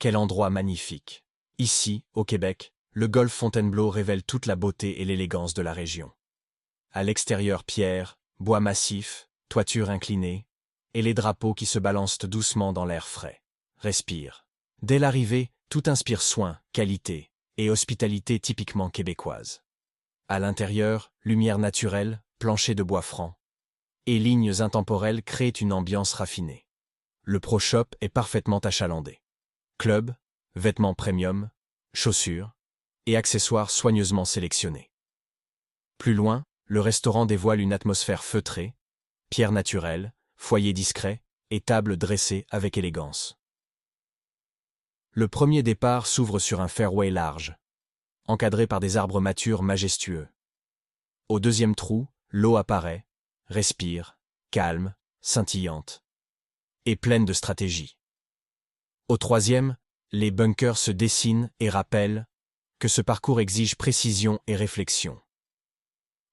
Quel endroit magnifique! Ici, au Québec, le golfe Fontainebleau révèle toute la beauté et l'élégance de la région. À l'extérieur, pierre, bois massif, toiture inclinée, et les drapeaux qui se balancent doucement dans l'air frais. Respire. Dès l'arrivée, tout inspire soin, qualité et hospitalité typiquement québécoise. À l'intérieur, lumière naturelle, plancher de bois franc, et lignes intemporelles créent une ambiance raffinée. Le Pro Shop est parfaitement achalandé. Club, vêtements premium, chaussures et accessoires soigneusement sélectionnés. Plus loin, le restaurant dévoile une atmosphère feutrée, pierre naturelle, foyer discret et table dressée avec élégance. Le premier départ s'ouvre sur un fairway large, encadré par des arbres matures majestueux. Au deuxième trou, l'eau apparaît, respire, calme, scintillante et pleine de stratégie. Au troisième, les bunkers se dessinent et rappellent que ce parcours exige précision et réflexion.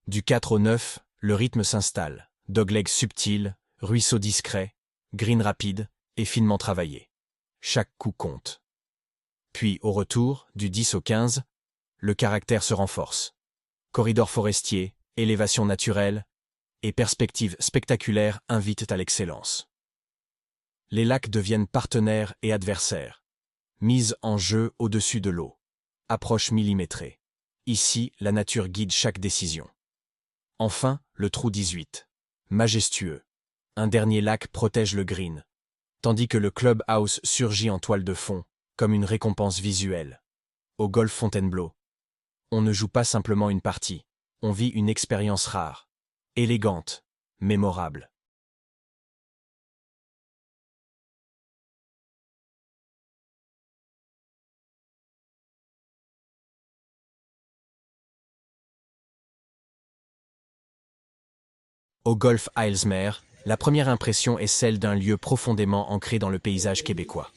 Du 4 au 9, le rythme s'installe, dogleg subtil, ruisseau discret, green rapide et finement travaillé. Chaque coup compte. Puis, au retour, du 10 au 15, le caractère se renforce. Corridor forestier, élévation naturelle et perspectives spectaculaires invitent à l'excellence. Les lacs deviennent partenaires et adversaires. Mise en jeu au-dessus de l'eau. Approche millimétrée. Ici, la nature guide chaque décision. Enfin, le trou 18. Majestueux. Un dernier lac protège le green, tandis que le clubhouse surgit en toile de fond, comme une récompense visuelle. Au golfe Fontainebleau, on ne joue pas simplement une partie, on vit une expérience rare, élégante, mémorable. Au golfe Islesmere, la première impression est celle d'un lieu profondément ancré dans le paysage québécois.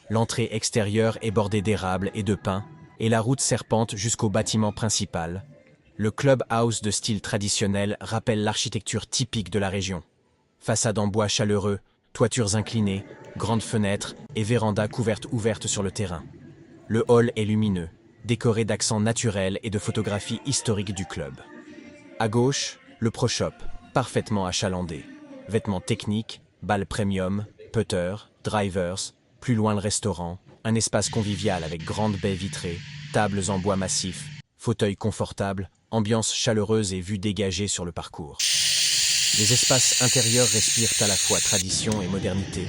L'entrée extérieure est bordée d'érables et de pins, et la route serpente jusqu'au bâtiment principal. Le clubhouse de style traditionnel rappelle l'architecture typique de la région. Façade en bois chaleureux, toitures inclinées, grandes fenêtres et vérandas ouvertes sur le terrain. Le hall est lumineux, décoré d'accents naturels et de photographies historiques du club. À gauche, le Pro Shop, parfaitement achalandé. Vêtements techniques, balles premium, putters, drivers, plus loin le restaurant, un espace convivial avec grande baie vitrée, tables en bois massif, fauteuils confortables, ambiance chaleureuse et vue dégagée sur le parcours. Les espaces intérieurs respirent à la fois tradition et modernité,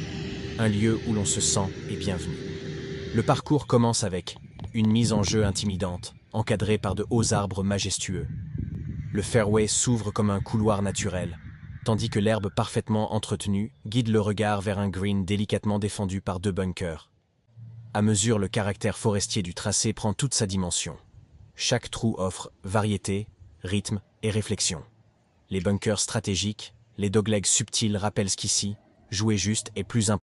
un lieu où l'on se sent et bienvenu. Le parcours commence avec une mise en jeu intimidante, encadrée par de hauts arbres majestueux. Le fairway s'ouvre comme un couloir naturel, tandis que l'herbe parfaitement entretenue guide le regard vers un green délicatement défendu par 2 bunkers. À mesure, le caractère forestier du tracé prend toute sa dimension. Chaque trou offre variété, rythme et réflexion. Les bunkers stratégiques, les doglegs subtils rappellent qu'ici, jouer juste est plus important